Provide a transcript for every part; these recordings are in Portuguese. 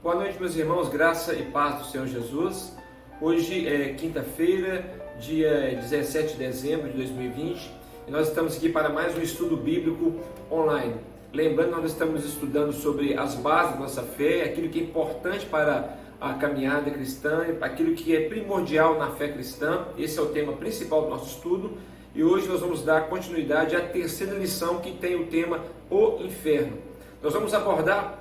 Boa noite, meus irmãos, graça e paz do Senhor Jesus. Hoje é quinta-feira, dia 17 de dezembro de 2020, e nós estamos aqui para mais um estudo bíblico online. Lembrando, nós estamos estudando sobre as bases da nossa fé, aquilo que é importante para a caminhada cristã, aquilo que é primordial na fé cristã. Esse é o tema principal do nosso estudo, e hoje nós vamos dar continuidade à terceira lição, que tem o tema O Inferno. Nós vamos abordar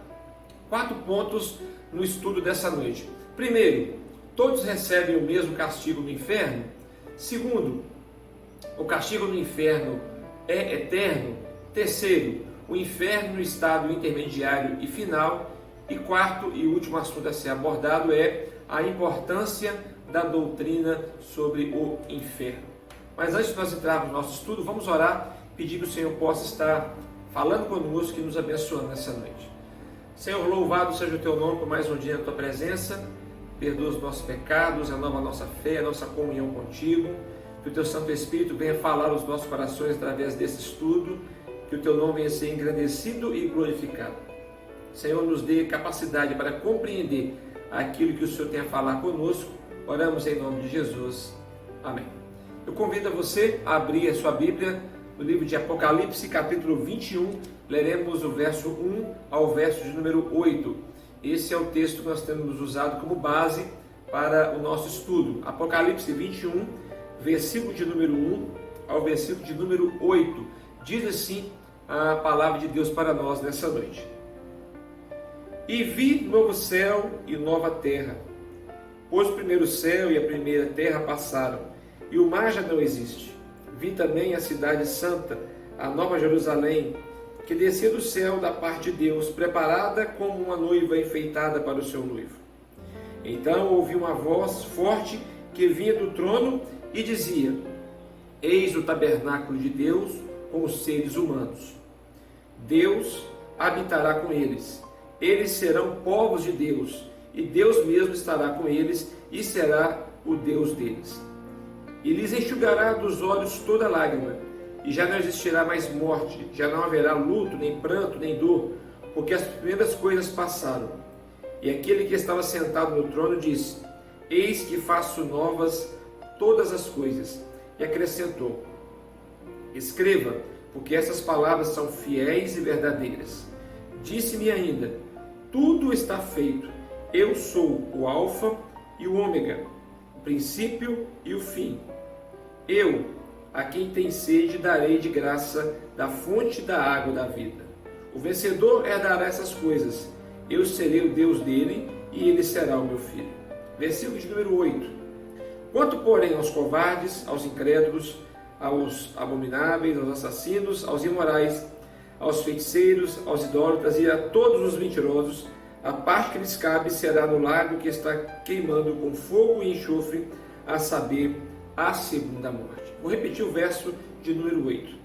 4 pontos no estudo dessa noite. Primeiro, todos recebem o mesmo castigo no inferno? Segundo, o castigo no inferno é eterno? Terceiro, o inferno no estado intermediário e final. E quarto e último assunto a ser abordado é a importância da doutrina sobre o inferno. Mas antes de nós entrarmos no nosso estudo, vamos orar, pedir que o Senhor possa estar falando conosco e nos abençoando nessa noite. Senhor, louvado seja o Teu nome por mais um dia na Tua presença. Perdoa os nossos pecados, renova a nossa fé, a nossa comunhão contigo. Que o Teu Santo Espírito venha falar aos nossos corações através desse estudo. Que o Teu nome venha ser engrandecido e glorificado. Senhor, nos dê capacidade para compreender aquilo que o Senhor tem a falar conosco. Oramos em nome de Jesus. Amém. Eu convido a você a abrir a sua Bíblia no livro de Apocalipse, capítulo 21, leremos o verso 1 ao verso de número 8. Esse é o texto que nós temos usado como base para o nosso estudo. Apocalipse 21, versículo de número 1 ao versículo de número 8. Diz assim a palavra de Deus para nós nessa noite. E vi novo céu e nova terra, pois o primeiro céu e a primeira terra passaram, e o mar já não existe. Vi também a cidade santa, a nova Jerusalém, que descia do céu da parte de Deus, preparada como uma noiva enfeitada para o seu noivo. Então ouvi uma voz forte que vinha do trono e dizia: Eis o tabernáculo de Deus com os seres humanos. Deus habitará com eles. Eles serão povos de Deus, e Deus mesmo estará com eles e será o Deus deles. E lhes enxugará dos olhos toda lágrima, e já não existirá mais morte, já não haverá luto, nem pranto, nem dor, porque as primeiras coisas passaram. E aquele que estava sentado no trono disse: Eis que faço novas todas as coisas. E acrescentou: Escreva, porque essas palavras são fiéis e verdadeiras. Disse-me ainda: Tudo está feito. Eu sou o Alfa e o Ômega, o princípio e o fim. Eu, a quem tem sede, darei de graça da fonte da água da vida. O vencedor herdará essas coisas. Eu serei o Deus dele e ele será o meu filho. Versículo de número 8. Quanto, porém, aos covardes, aos incrédulos, aos abomináveis, aos assassinos, aos imorais, aos feiticeiros, aos idólatras e a todos os mentirosos, a parte que lhes cabe será no lago que está queimando com fogo e enxofre, a saber, a segunda morte. Vou repetir o verso de número 8.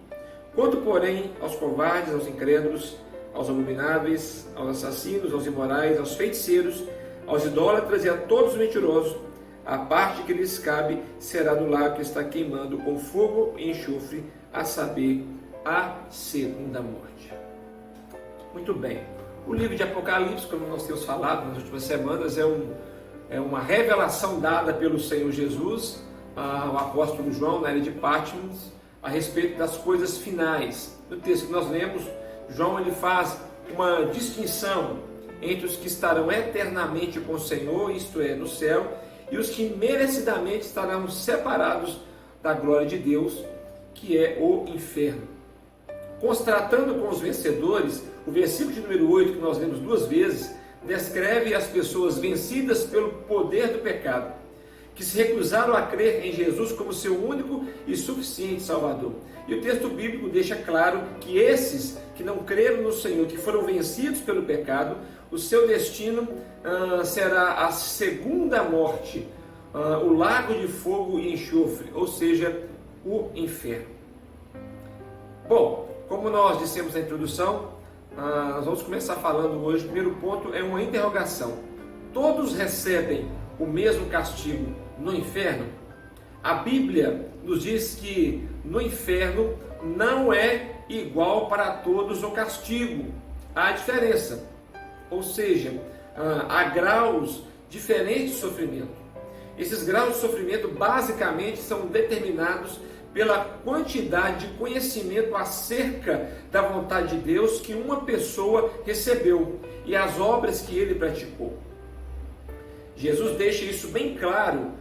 Quanto, porém, aos covardes, aos incrédulos, aos abomináveis, aos assassinos, aos imorais, aos feiticeiros, aos idólatras e a todos os mentirosos, a parte que lhes cabe será no lago que está queimando com fogo e enxofre, a saber, a segunda morte. Muito bem. O livro de Apocalipse, como nós temos falado nas últimas semanas, é uma revelação dada pelo Senhor Jesus ao apóstolo João na ilha de Patmos a respeito das coisas finais. No texto que nós lemos, João ele faz uma distinção entre os que estarão eternamente com o Senhor, isto é, no céu, e os que merecidamente estarão separados da glória de Deus, que é o inferno. Constatando com os vencedores, o versículo de número 8, que nós lemos 2 vezes, descreve as pessoas vencidas pelo poder do pecado, que se recusaram a crer em Jesus como seu único e suficiente Salvador. E o texto bíblico deixa claro que esses que não creram no Senhor, que foram vencidos pelo pecado, o seu destino será a segunda morte, o lago de fogo e enxofre, ou seja, o inferno. Bom, como nós dissemos na introdução, nós vamos começar falando hoje. O primeiro ponto é uma interrogação. Todos recebem o mesmo castigo no inferno? A Bíblia nos diz que no inferno não é igual para todos o castigo. Há diferença. Ou seja, há graus diferentes de sofrimento. Esses graus de sofrimento basicamente são determinados pela quantidade de conhecimento acerca da vontade de Deus que uma pessoa recebeu e as obras que ele praticou. Jesus deixa isso bem claro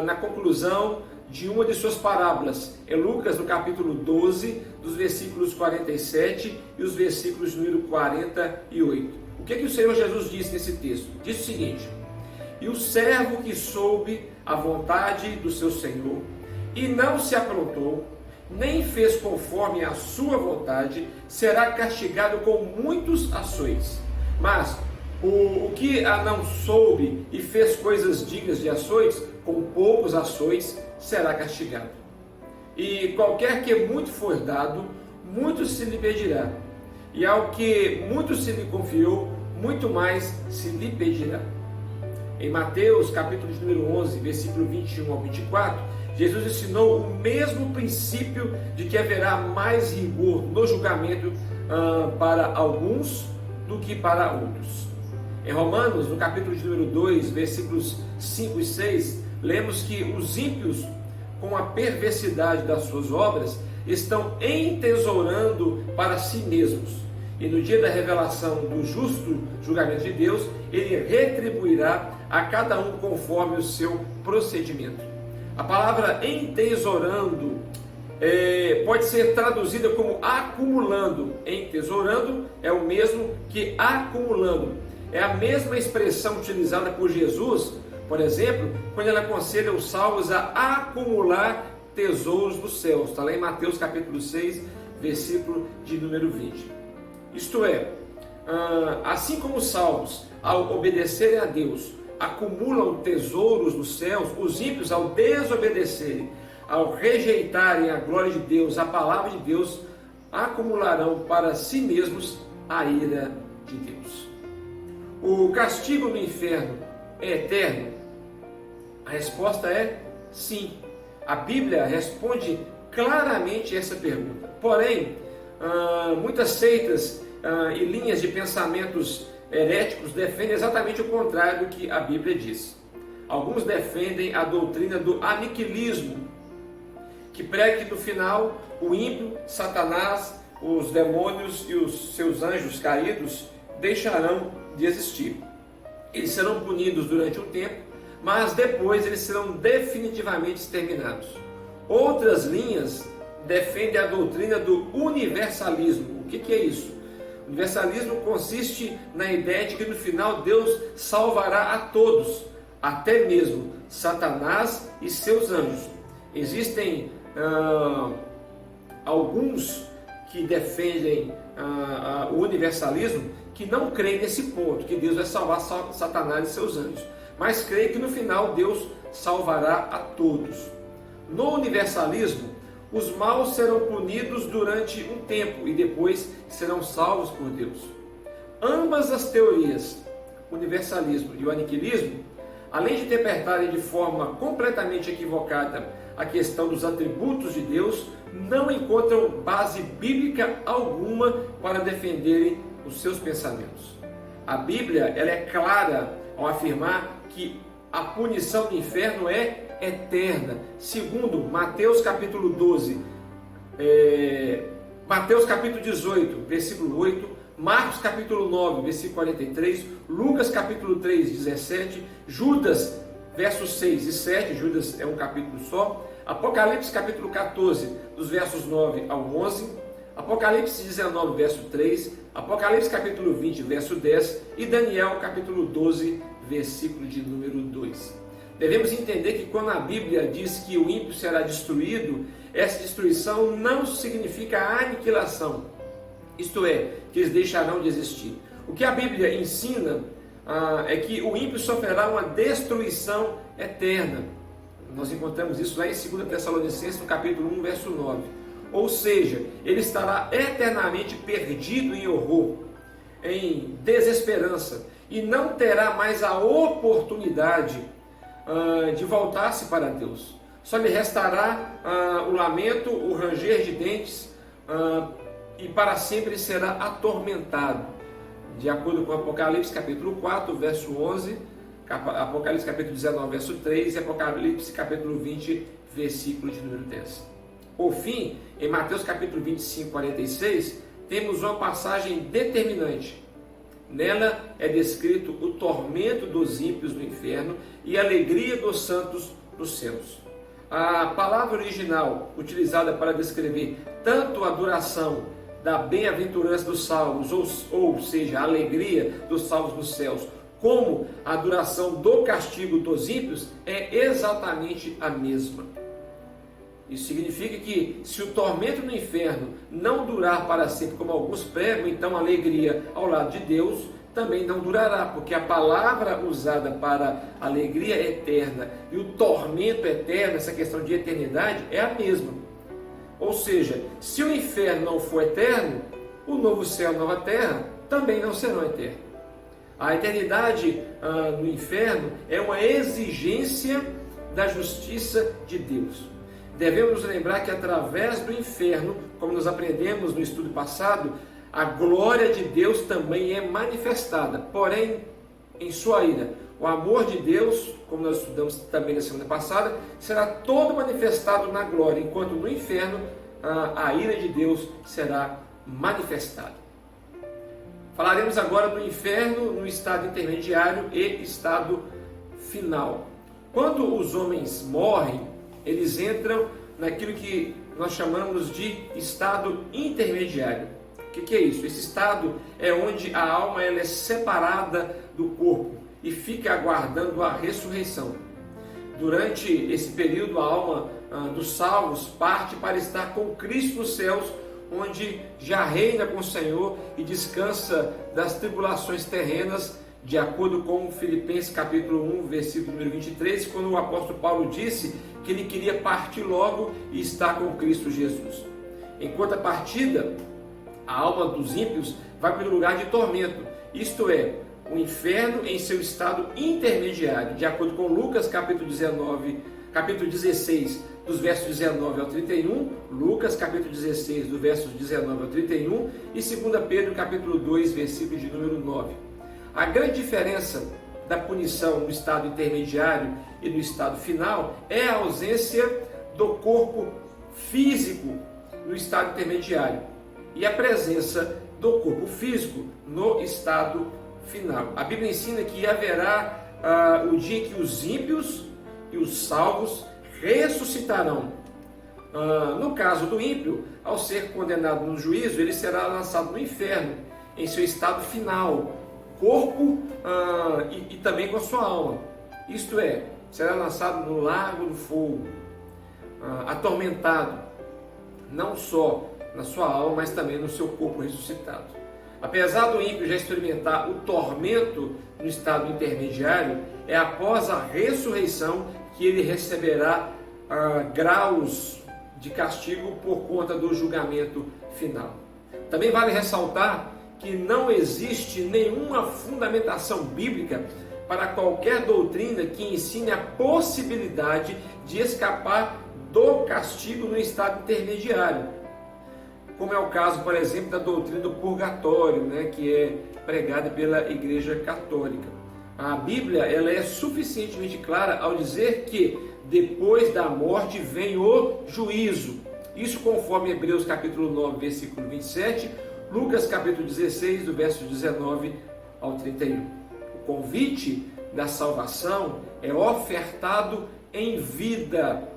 na conclusão de uma de suas parábolas. É Lucas, no capítulo 12, dos versículos 47 e os versículos número 48. O que o Senhor Jesus disse nesse texto? Diz o seguinte: e o servo que soube a vontade do seu Senhor e não se aprontou, nem fez conforme a sua vontade, será castigado com muitos açoites. Mas o que não soube e fez coisas dignas de açoites, com poucos açoites será castigado. E qualquer que muito for dado, muito se lhe pedirá. E ao que muito se lhe confiou, muito mais se lhe pedirá. Em Mateus, capítulo de número 11, versículo 21 ao 24, Jesus ensinou o mesmo princípio de que haverá mais rigor no julgamento para alguns do que para outros. Em Romanos, no capítulo de número 2, versículos 5 e 6, lemos que os ímpios, com a perversidade das suas obras, estão entesourando para si mesmos. E no dia da revelação do justo julgamento de Deus, ele retribuirá a cada um conforme o seu procedimento. A palavra entesourando pode ser traduzida como acumulando. Entesourando é o mesmo que acumulando. É a mesma expressão utilizada por Jesus, por exemplo, quando ele aconselha os salvos a acumular tesouros dos céus. Está lá em Mateus capítulo 6, versículo de número 20. Isto é, assim como os salvos, ao obedecerem a Deus, acumulam tesouros nos céus, os ímpios, ao desobedecerem, ao rejeitarem a glória de Deus, a palavra de Deus, acumularão para si mesmos a ira de Deus. O castigo no inferno é eterno? A resposta é sim. A Bíblia responde claramente essa pergunta. Porém, muitas seitas e linhas de pensamentos heréticos defendem exatamente o contrário do que a Bíblia diz. Alguns defendem a doutrina do aniquilismo, que prega que no final o ímpio, Satanás, os demônios e os seus anjos caídos deixarão de existir. Eles serão punidos durante um tempo, mas depois eles serão definitivamente exterminados. Outras linhas defendem a doutrina do universalismo. O que é isso? O universalismo consiste na ideia de que no final Deus salvará a todos, até mesmo Satanás e seus anjos. Existem alguns que defendem o universalismo que não creem nesse ponto, que Deus vai salvar Satanás e seus anjos, mas creem que no final Deus salvará a todos. No universalismo, os maus serão punidos durante um tempo e depois serão salvos por Deus. Ambas as teorias, o universalismo e o aniquilismo, além de interpretarem de forma completamente equivocada a questão dos atributos de Deus, não encontram base bíblica alguma para defenderem os seus pensamentos. A Bíblia ela é clara ao afirmar que a punição do inferno é eterna, segundo Mateus capítulo 12, Mateus capítulo 18, versículo 8, Marcos capítulo 9, versículo 43, Lucas capítulo 3, 17, Judas, versos 6 e 7, Judas é um capítulo só, Apocalipse capítulo 14, dos versos 9 ao 11, Apocalipse 19, verso 3, Apocalipse capítulo 20, verso 10 e Daniel capítulo 12, versículo de número 2. Devemos entender que quando a Bíblia diz que o ímpio será destruído, essa destruição não significa a aniquilação, isto é, que eles deixarão de existir. O que a Bíblia ensina é que o ímpio sofrerá uma destruição eterna. Nós encontramos isso lá em 2 Tessalonicenses, no capítulo 1, verso 9. Ou seja, ele estará eternamente perdido em horror, em desesperança, e não terá mais a oportunidade de voltar-se para Deus. Só lhe restará o lamento, o ranger de dentes, e para sempre será atormentado. de acordo com Apocalipse capítulo 4, verso 11, Apocalipse capítulo 19, verso 3 e Apocalipse capítulo 20, versículo de número 10. Por fim, em Mateus capítulo 25, 46, temos uma passagem determinante. Nela é descrito o tormento dos ímpios no inferno e a alegria dos santos nos céus. A palavra original utilizada para descrever tanto a duração da bem-aventurança dos salvos, ou seja, a alegria dos salvos nos céus, como a duração do castigo dos ímpios, é exatamente a mesma. Isso significa que se o tormento no inferno não durar para sempre, como alguns pregam, então a alegria ao lado de Deus também não durará, porque a palavra usada para alegria eterna e o tormento eterno, essa questão de eternidade, é a mesma. Ou seja, se o inferno não for eterno, o novo céu e a nova terra também não serão eternos. A eternidade no inferno é uma exigência da justiça de Deus. Devemos nos lembrar que através do inferno, como nós aprendemos no estudo passado, a glória de Deus também é manifestada, porém em sua ira. O amor de Deus, como nós estudamos também na semana passada, será todo manifestado na glória, enquanto no inferno a ira de Deus será manifestada. Falaremos agora do inferno no estado intermediário e estado final. Quando os homens morrem, eles entram naquilo que nós chamamos de estado intermediário. O que é isso? Esse estado é onde a alma ela é separada do corpo e fica aguardando a ressurreição. Durante esse período, a alma dos salvos parte para estar com Cristo nos céus, onde já reina com o Senhor e descansa das tribulações terrenas, de acordo com Filipenses capítulo 1, versículo número 23, quando o apóstolo Paulo disse que ele queria partir logo e estar com Cristo Jesus. Enquanto a partida, a alma dos ímpios vai para o lugar de tormento, isto é, o inferno em seu estado intermediário, de acordo com Lucas capítulo 16, dos versos 19 ao 31, Lucas capítulo 16, dos versos 19 ao 31 e 2 Pedro capítulo 2, versículo de número 9. A grande diferença da punição no estado intermediário e no estado final é a ausência do corpo físico no estado intermediário e a presença do corpo físico no estado final. A Bíblia ensina que haverá o dia que os ímpios e os salvos ressuscitarão. No caso do ímpio, ao ser condenado no juízo, ele será lançado no inferno, em seu estado final, corpo e também com a sua alma. Isto é, será lançado no lago do fogo, atormentado, não só na sua alma, mas também no seu corpo ressuscitado. Apesar do ímpio já experimentar o tormento no estado intermediário, é após a ressurreição que ele receberá graus de castigo por conta do julgamento final. Também vale ressaltar que não existe nenhuma fundamentação bíblica para qualquer doutrina que ensine a possibilidade de escapar do castigo no estado intermediário, como é o caso, por exemplo, da doutrina do purgatório, que é pregada pela Igreja Católica. A Bíblia ela é suficientemente clara ao dizer que depois da morte vem o juízo. Isso conforme Hebreus capítulo 9, versículo 27, Lucas capítulo 16, do verso 19 ao 31. O convite da salvação é ofertado em vida.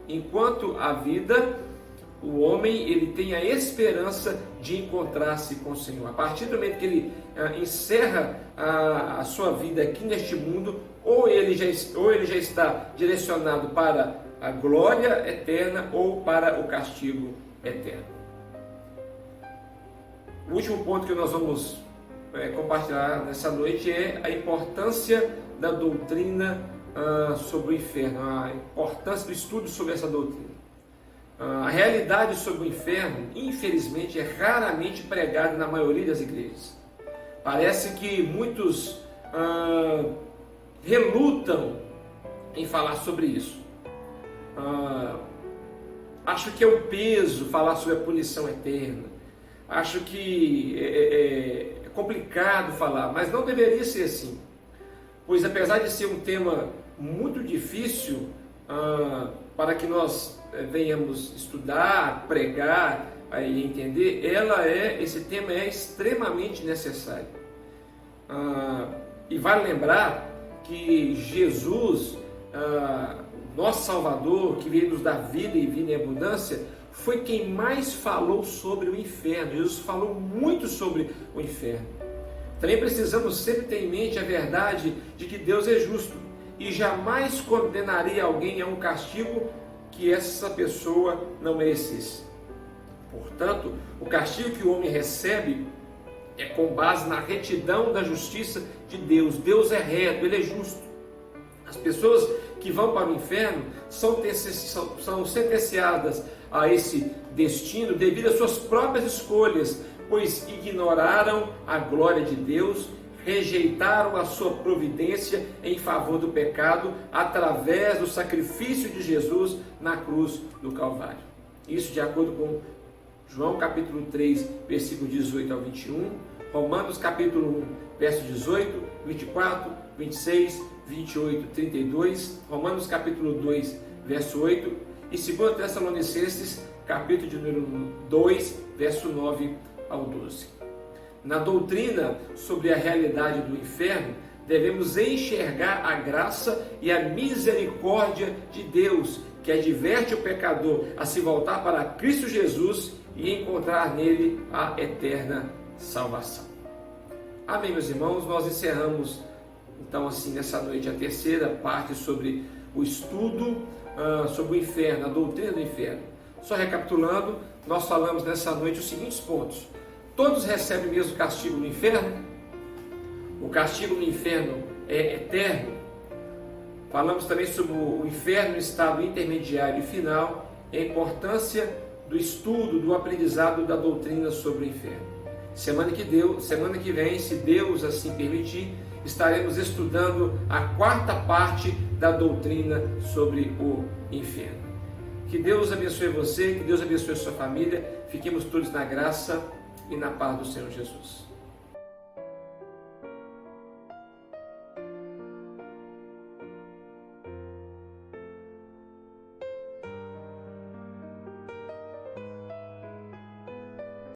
Enquanto a vida, o homem ele tem a esperança de encontrar-se com o Senhor. A partir do momento que ele encerra a sua vida aqui neste mundo, ou ele já está direcionado para a glória eterna ou para o castigo eterno. O último ponto que nós vamos compartilhar nessa noite é a importância da doutrina sobre o inferno, a importância do estudo sobre essa doutrina. A realidade sobre o inferno, infelizmente, é raramente pregada na maioria das igrejas. Parece que muitos relutam em falar sobre isso. Acho que é um peso falar sobre a punição eterna. Acho que é complicado falar, mas não deveria ser assim. Pois apesar de ser um tema muito difícil para que nós venhamos estudar, pregar e entender, esse tema é extremamente necessário. E vale lembrar que Jesus, nosso Salvador, que veio nos dar vida e vida em abundância, foi quem mais falou sobre o inferno. Jesus falou muito sobre o inferno. Também precisamos sempre ter em mente a verdade de que Deus é justo e jamais condenaria alguém a um castigo que essa pessoa não merecesse. Portanto, o castigo que o homem recebe é com base na retidão da justiça de Deus. Deus é reto, Ele é justo. As pessoas que vão para o inferno são sentenciadas a esse destino devido às suas próprias escolhas, pois ignoraram a glória de Deus, rejeitaram a sua providência em favor do pecado através do sacrifício de Jesus na cruz do Calvário. Isso de acordo com João capítulo 3, versículo 18 ao 21, Romanos capítulo 1, verso 18, 24, 26, 28, 32, Romanos capítulo 2, verso 8 e 2 Tessalonicenses capítulo de número 2, verso 9 ao 12. Na doutrina sobre a realidade do inferno, devemos enxergar a graça e a misericórdia de Deus, que adverte o pecador a se voltar para Cristo Jesus e encontrar nele a eterna salvação. Amém, meus irmãos? Nós encerramos, então, assim, nessa noite, a terceira parte sobre o estudo sobre o inferno, a doutrina do inferno. Só recapitulando, nós falamos nessa noite os seguintes pontos. Todos recebem o mesmo castigo no inferno? O castigo no inferno é eterno? Falamos também sobre o inferno, o estado intermediário e final, e a importância do estudo, do aprendizado da doutrina sobre o inferno. Semana que vem, se Deus assim permitir, estaremos estudando a quarta parte da doutrina sobre o inferno. Que Deus abençoe você, que Deus abençoe a sua família, fiquemos todos na graça e na paz do Senhor Jesus.